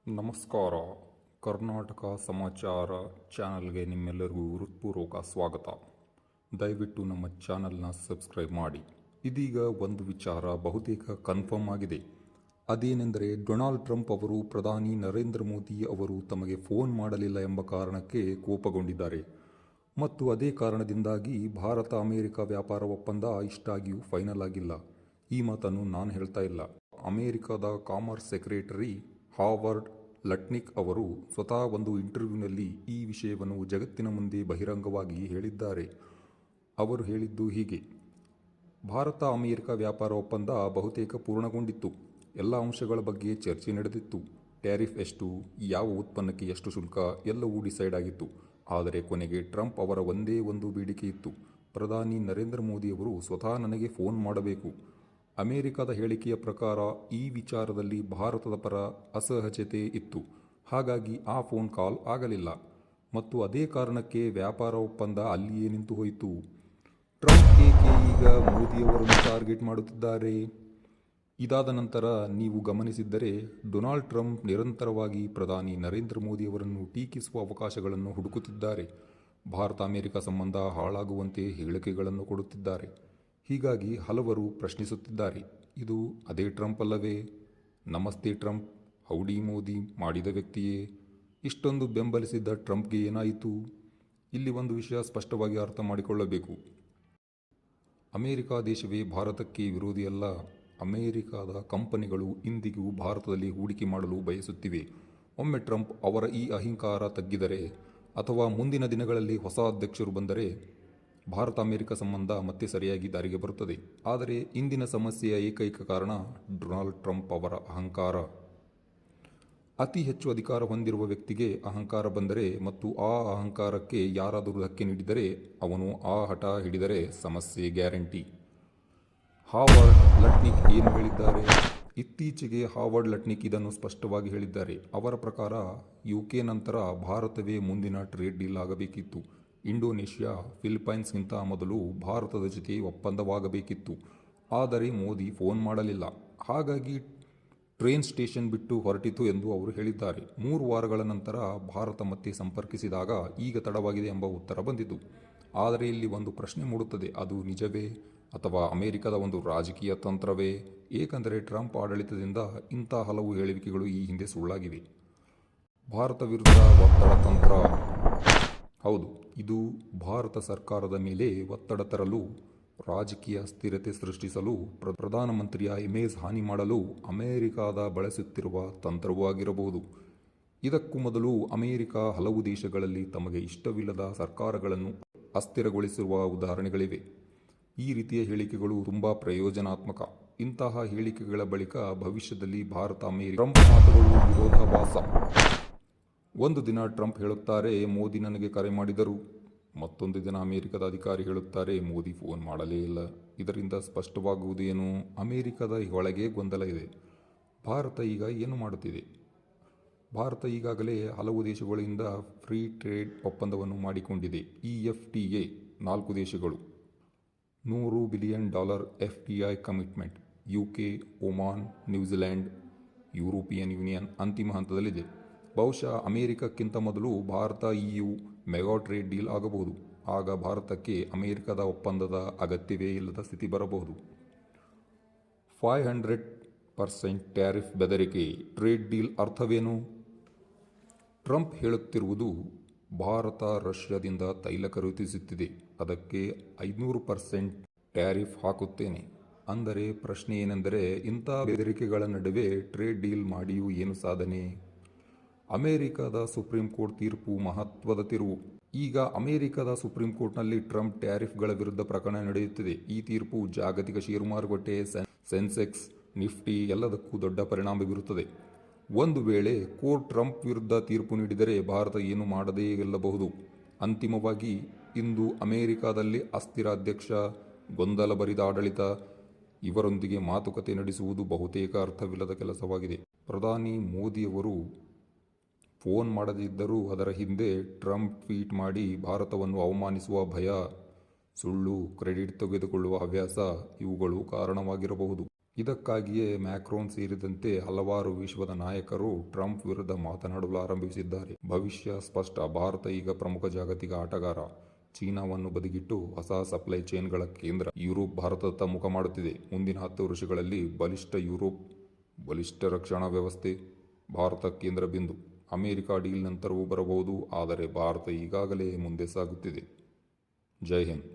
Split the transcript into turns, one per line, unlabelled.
ನಮಸ್ಕಾರ. ಕರ್ನಾಟಕ ಸಮಾಚಾರ ಚಾನಲ್ಗೆ ನಿಮ್ಮೆಲ್ಲರಿಗೂ ಹೃತ್ಪೂರ್ವಕ ಸ್ವಾಗತ. ದಯವಿಟ್ಟು ನಮ್ಮ ಚಾನಲ್ನ ಸಬ್ಸ್ಕ್ರೈಬ್ ಮಾಡಿ. ಇದೀಗ ಒಂದು ವಿಚಾರ ಬಹುತೇಕ ಕನ್ಫರ್ಮ್ ಆಗಿದೆ. ಅದೇನೆಂದರೆ ಡೊನಾಲ್ಡ್ ಟ್ರಂಪ್ ಅವರು ಪ್ರಧಾನಿ ನರೇಂದ್ರ ಮೋದಿ ಅವರು ತಮಗೆ ಫೋನ್ ಮಾಡಲಿಲ್ಲ ಎಂಬ ಕಾರಣಕ್ಕೆ ಕೋಪಗೊಂಡಿದ್ದಾರೆ ಮತ್ತು ಅದೇ ಕಾರಣದಿಂದಾಗಿ ಭಾರತ ಅಮೆರಿಕ ವ್ಯಾಪಾರ ಒಪ್ಪಂದ ಇಷ್ಟಾಗಿಯೂ ಫೈನಲ್ ಆಗಿಲ್ಲ. ಈ ಮಾತನ್ನು ನಾನು ಹೇಳ್ತಾ ಇಲ್ಲ. ಅಮೆರಿಕದ ಕಾಮರ್ಸ್ ಸೆಕ್ರೆಟರಿ ಹಾವರ್ಡ್ ಲಟ್ನಿಕ್ ಅವರು ಸ್ವತಃ ಒಂದು ಇಂಟರ್ವ್ಯೂನಲ್ಲಿ ಈ ವಿಷಯವನ್ನು ಜಗತ್ತಿನ ಮುಂದೆ ಬಹಿರಂಗವಾಗಿ ಹೇಳಿದ್ದಾರೆ. ಅವರು ಹೇಳಿದ್ದು ಹೀಗೆ: ಭಾರತ ಅಮೆರಿಕ ವ್ಯಾಪಾರ ಒಪ್ಪಂದ ಬಹುತೇಕ ಪೂರ್ಣಗೊಂಡಿತ್ತು. ಎಲ್ಲ ಅಂಶಗಳ ಬಗ್ಗೆ ಚರ್ಚೆ ನಡೆದಿತ್ತು. ಟ್ಯಾರಿಫ್ ಎಷ್ಟು, ಯಾವ ಉತ್ಪನ್ನಕ್ಕೆ ಎಷ್ಟು ಶುಲ್ಕ ಎಲ್ಲವೂ ಡಿಸೈಡ್ ಆಗಿತ್ತು. ಆದರೆ ಕೊನೆಗೆ ಟ್ರಂಪ್ ಅವರ ಒಂದೇ ಒಂದು ಬೇಡಿಕೆ ಇತ್ತು: ಪ್ರಧಾನಿ ನರೇಂದ್ರ ಮೋದಿಯವರು ಸ್ವತಃ ನನಗೆ ಫೋನ್ ಮಾಡಬೇಕು. ಅಮೆರಿಕದ ಹೇಳಿಕೆಯ ಪ್ರಕಾರ ಈ ವಿಚಾರದಲ್ಲಿ ಭಾರತದ ಪರ ಅಸಹಜತೆ ಇತ್ತು. ಹಾಗಾಗಿ ಆ ಫೋನ್ ಕಾಲ್ ಆಗಲಿಲ್ಲ ಮತ್ತು ಅದೇ ಕಾರಣಕ್ಕೆ ವ್ಯಾಪಾರ ಒಪ್ಪಂದ ಅಲ್ಲಿಯೇ ನಿಂತು ಹೋಯಿತು. ಟ್ರಂಪ್ ಏಕೆ ಈಗ ಮೋದಿಯವರನ್ನು ಟಾರ್ಗೆಟ್ ಮಾಡುತ್ತಿದ್ದಾರೆ? ಇದಾದ ನಂತರ ನೀವು ಗಮನಿಸಿದ್ದರೆ ಡೊನಾಲ್ಡ್ ಟ್ರಂಪ್ ನಿರಂತರವಾಗಿ ಪ್ರಧಾನಿ ನರೇಂದ್ರ ಮೋದಿಯವರನ್ನು ಟೀಕಿಸುವ ಅವಕಾಶಗಳನ್ನು ಹುಡುಕುತ್ತಿದ್ದಾರೆ. ಭಾರತ ಅಮೆರಿಕ ಸಂಬಂಧ ಹಾಳಾಗುವಂತೆ ಹೇಳಿಕೆಗಳನ್ನು ಕೊಡುತ್ತಿದ್ದಾರೆ. ಹೀಗಾಗಿ ಹಲವರು ಪ್ರಶ್ನಿಸುತ್ತಿದ್ದಾರೆ, ಇದು ಅದೇ ಟ್ರಂಪ್ ಅಲ್ಲವೇ? ನಮಸ್ತೆ ಟ್ರಂಪ್, ಹೌಡಿ ಮೋದಿ ಮಾಡಿದ ವ್ಯಕ್ತಿಯೇ? ಇಷ್ಟೊಂದು ಬೆಂಬಲಿಸಿದ್ದ ಟ್ರಂಪ್ಗೆ ಏನಾಯಿತು? ಇಲ್ಲಿ ಒಂದು ವಿಷಯ ಸ್ಪಷ್ಟವಾಗಿ ಅರ್ಥ ಮಾಡಿಕೊಳ್ಳಬೇಕು. ಅಮೆರಿಕ ದೇಶವೇ ಭಾರತಕ್ಕೆ ವಿರೋಧಿಯಲ್ಲ. ಅಮೆರಿಕದ ಕಂಪನಿಗಳು ಇಂದಿಗೂ ಭಾರತದಲ್ಲಿ ಹೂಡಿಕೆ ಮಾಡಲು ಬಯಸುತ್ತಿವೆ. ಒಮ್ಮೆ ಟ್ರಂಪ್ ಅವರ ಈ ಅಹಂಕಾರ ತಗ್ಗಿದರೆ ಅಥವಾ ಮುಂದಿನ ದಿನಗಳಲ್ಲಿ ಹೊಸ ಅಧ್ಯಕ್ಷರು ಬಂದರೆ ಭಾರತ ಅಮೆರಿಕ ಸಂಬಂಧ ಮತ್ತೆ ಸರಿಯಾಗಿ ದಾರಿಗೆ ಬರುತ್ತದೆ. ಆದರೆ ಇಂದಿನ ಸಮಸ್ಯೆಯ ಏಕೈಕ ಕಾರಣ ಡೊನಾಲ್ಡ್ ಟ್ರಂಪ್ ಅವರ ಅಹಂಕಾರ. ಅತಿ ಹೆಚ್ಚು ಅಧಿಕಾರ ಹೊಂದಿರುವ ವ್ಯಕ್ತಿಗೆ ಅಹಂಕಾರ ಬಂದರೆ ಮತ್ತು ಆ ಅಹಂಕಾರಕ್ಕೆ ಯಾರಾದರೂ ಧಕ್ಕೆ ನೀಡಿದರೆ ಅವನು ಆ ಹಠ ಹಿಡಿದರೆ ಸಮಸ್ಯೆ ಗ್ಯಾರಂಟಿ. ಹಾವರ್ಡ್ ಲಟ್ನಿಕ್ ಏನು ಹೇಳಿದ್ದಾರೆ? ಇತ್ತೀಚೆಗೆ ಹಾವರ್ಡ್ ಲಟ್ನಿಕ್ ಇದನ್ನು ಸ್ಪಷ್ಟವಾಗಿ ಹೇಳಿದ್ದಾರೆ. ಅವರ ಪ್ರಕಾರ ಯುಕೆ ನಂತರ ಭಾರತವೇ ಮುಂದಿನ ಟ್ರೇಡ್ ಡೀಲ್ ಆಗಬೇಕಿತ್ತು. ಇಂಡೋನೇಷ್ಯಾ, ಫಿಲಿಪೈನ್ಸ್ಗಿಂತ ಮೊದಲು ಭಾರತದ ಜೊತೆ ಒಪ್ಪಂದವಾಗಬೇಕಿತ್ತು. ಆದರೆ ಮೋದಿ ಫೋನ್ ಮಾಡಲಿಲ್ಲ. ಹಾಗಾಗಿ ಟ್ರೇನ್ ಸ್ಟೇಷನ್ ಬಿಟ್ಟು ಹೊರಟಿತು ಎಂದು ಅವರು ಹೇಳಿದ್ದಾರೆ. 3 ವಾರಗಳ ನಂತರ ಭಾರತ ಮತ್ತೆ ಸಂಪರ್ಕಿಸಿದಾಗ ಈಗ ತಡವಾಗಿದೆ ಎಂಬ ಉತ್ತರ ಬಂದಿತು. ಆದರೆ ಇಲ್ಲಿ ಒಂದು ಪ್ರಶ್ನೆ ಮೂಡುತ್ತದೆ, ಅದು ನಿಜವೇ ಅಥವಾ ಅಮೆರಿಕದ ಒಂದು ರಾಜಕೀಯ ತಂತ್ರವೇ? ಏಕೆಂದರೆ ಟ್ರಂಪ್ ಆಡಳಿತದಿಂದ ಇಂಥ ಹಲವು ಹೇಳಿಕೆಗಳು ಈ ಹಿಂದೆ ಸುಳ್ಳಾಗಿವೆ. ಭಾರತ ವಿರುದ್ಧ ಒತ್ತಡ ತಂತ್ರ. ಹೌದು, ಇದು ಭಾರತ ಸರ್ಕಾರದ ಮೇಲೆ ಒತ್ತಡ ತರಲು, ರಾಜಕೀಯ ಸ್ಥಿರತೆ ಸೃಷ್ಟಿಸಲು, ಪ್ರಧಾನಮಂತ್ರಿಯ ಇಮೇಜ್ ಹಾನಿ ಮಾಡಲು ಅಮೆರಿಕದ ಬಳಸುತ್ತಿರುವ ತಂತ್ರವೂ ಆಗಿರಬಹುದು. ಇದಕ್ಕೂ ಮೊದಲು ಅಮೆರಿಕ ಹಲವು ದೇಶಗಳಲ್ಲಿ ತಮಗೆ ಇಷ್ಟವಿಲ್ಲದ ಸರ್ಕಾರಗಳನ್ನು ಅಸ್ಥಿರಗೊಳಿಸಿರುವ ಉದಾಹರಣೆಗಳಿವೆ. ಈ ರೀತಿಯ ಹೇಳಿಕೆಗಳು ತುಂಬ ಪ್ರಯೋಜನಾತ್ಮಕ. ಇಂತಹ ಹೇಳಿಕೆಗಳ ಬಳಿಕ ಭವಿಷ್ಯದಲ್ಲಿ ಭಾರತ ಅಮೆರಿಕ ಟ್ರಂಪ್ ಮಾತುಗಳು ವಿರೋಧಾಭಾಸ. ಒಂದು ದಿನ ಟ್ರಂಪ್ ಹೇಳುತ್ತಾರೆ, ಮೋದಿ ನನಗೆ ಕರೆ ಮಾಡಿದರು. ಮತ್ತೊಂದು ದಿನ ಅಮೆರಿಕದ ಅಧಿಕಾರಿ ಹೇಳುತ್ತಾರೆ, ಮೋದಿ ಫೋನ್ ಮಾಡಲೇ ಇಲ್ಲ. ಇದರಿಂದ ಸ್ಪಷ್ಟವಾಗುವುದೇನು? ಅಮೆರಿಕದ ಒಳಗೆ ಗೊಂದಲ ಇದೆ. ಭಾರತ ಈಗ ಏನು ಮಾಡುತ್ತಿದೆ? ಭಾರತ ಈಗಾಗಲೇ ಹಲವು ದೇಶಗಳಿಂದ ಫ್ರೀ ಟ್ರೇಡ್ ಒಪ್ಪಂದವನ್ನು ಮಾಡಿಕೊಂಡಿದೆ. EFTA 4 ದೇಶಗಳು, $100 billion FDI commitment. UK, Oman, New Zealand, European union ಅಂತಿಮ ಹಂತದಲ್ಲಿದೆ. ಬಹುಶಃ ಅಮೆರಿಕಕ್ಕಿಂತ ಮೊದಲು Bharat EU mega trade deal ಆಗಬಹುದು. ಆಗ ಭಾರತಕ್ಕೆ ಅಮೆರಿಕದ ಒಪ್ಪಂದದ ಅಗತ್ಯವೇ ಇಲ್ಲದ ಸ್ಥಿತಿ ಬರಬಹುದು. 500% ಟ್ಯಾರಿಫ್ ಬೆದರಿಕೆ. ಟ್ರೇಡ್ ಡೀಲ್ ಅರ್ಥವೇನು? ಟ್ರಂಪ್ ಹೇಳುತ್ತಿರುವುದು, ಭಾರತ ರಷ್ಯಾದಿಂದ ತೈಲ ಖರೀದಿಸುತ್ತಿದೆ, ಅದಕ್ಕೆ 500% ಟ್ಯಾರಿಫ್ ಹಾಕುತ್ತೇನೆ. ಅಂದರೆ ಪ್ರಶ್ನೆ ಏನೆಂದರೆ, ಇಂಥ ಬೆದರಿಕೆಗಳ ನಡುವೆ ಟ್ರೇಡ್ ಡೀಲ್ ಮಾಡಿಯೂ ಏನು ಸಾಧನೆ? ಅಮೆರಿಕದ ಸುಪ್ರೀಂ ಕೋರ್ಟ್ ತೀರ್ಪು ಮಹತ್ವದ ತಿರುವು. ಈಗ ಅಮೆರಿಕದ ಸುಪ್ರೀಂ ಕೋರ್ಟ್ನಲ್ಲಿ ಟ್ರಂಪ್ ಟ್ಯಾರಿಫ್ಗಳ ವಿರುದ್ಧ ಪ್ರಕರಣ ನಡೆಯುತ್ತಿದೆ. ಈ ತೀರ್ಪು ಜಾಗತಿಕ ಷೇರು ಮಾರುಕಟ್ಟೆ, ಸೆನ್ಸೆಕ್ಸ್, ನಿಫ್ಟಿ ಎಲ್ಲದಕ್ಕೂ ದೊಡ್ಡ ಪರಿಣಾಮ ಬೀರುತ್ತದೆ. ಒಂದು ವೇಳೆ ಕೋರ್ಟ್ ಟ್ರಂಪ್ ವಿರುದ್ಧ ತೀರ್ಪು ನೀಡಿದರೆ ಭಾರತ ಏನು ಮಾಡದೇ ಗೆಲ್ಲಬಹುದು. ಅಂತಿಮವಾಗಿ ಇಂದು ಅಮೆರಿಕದಲ್ಲಿ ಅಸ್ಥಿರ ಅಧ್ಯಕ್ಷ, ಗೊಂದಲಭರಿತ ಆಡಳಿತ, ಇವರೊಂದಿಗೆ ಮಾತುಕತೆ ನಡೆಸುವುದು ಬಹುತೇಕ ಅರ್ಥವಿಲ್ಲದ ಕೆಲಸವಾಗಿದೆ. ಪ್ರಧಾನಿ ಮೋದಿಯವರು ಫೋನ್ ಮಾಡದಿದ್ದರೂ ಅದರ ಹಿಂದೆ ಟ್ರಂಪ್ ಟ್ವೀಟ್ ಮಾಡಿ ಭಾರತವನ್ನು ಅವಮಾನಿಸುವ ಭಯ, ಸುಳ್ಳು ಕ್ರೆಡಿಟ್ ತೆಗೆದುಕೊಳ್ಳುವ ಹವ್ಯಾಸ ಇವುಗಳು ಕಾರಣವಾಗಿರಬಹುದು. ಇದಕ್ಕಾಗಿಯೇ ಮ್ಯಾಕ್ರೋನ್ ಸೇರಿದಂತೆ ಹಲವಾರು ವಿಶ್ವದ ನಾಯಕರು ಟ್ರಂಪ್ ವಿರುದ್ಧ ಮಾತನಾಡಲು ಆರಂಭಿಸಿದ್ದಾರೆ. ಭವಿಷ್ಯ ಸ್ಪಷ್ಟ. ಭಾರತ ಈಗ ಪ್ರಮುಖ ಜಾಗತಿಕ ಆಟಗಾರ. ಚೀನಾವನ್ನು ಬದಿಗಿಟ್ಟು ಹೊಸ ಸಪ್ಲೈ ಚೈನ್ಗಳ ಕೇಂದ್ರ ಯುರೋಪ್ ಭಾರತದತ್ತ ಮುಖ ಮಾಡುತ್ತಿದೆ. ಮುಂದಿನ 10 ವರ್ಷಗಳಲ್ಲಿ ಬಲಿಷ್ಠ ಯುರೋಪ್, ಬಲಿಷ್ಠ ರಕ್ಷಣಾ ವ್ಯವಸ್ಥೆ, ಭಾರತ ಕೇಂದ್ರ ಬಿಂದು. ಅಮೆರಿಕ ಡೀಲ್ ನಂತರವೂ ಬರಬಹುದು, ಆದರೆ ಭಾರತ ಈಗಾಗಲೇ ಮುಂದೆ ಸಾಗುತ್ತಿದೆ. ಜೈ ಹಿಂದ್.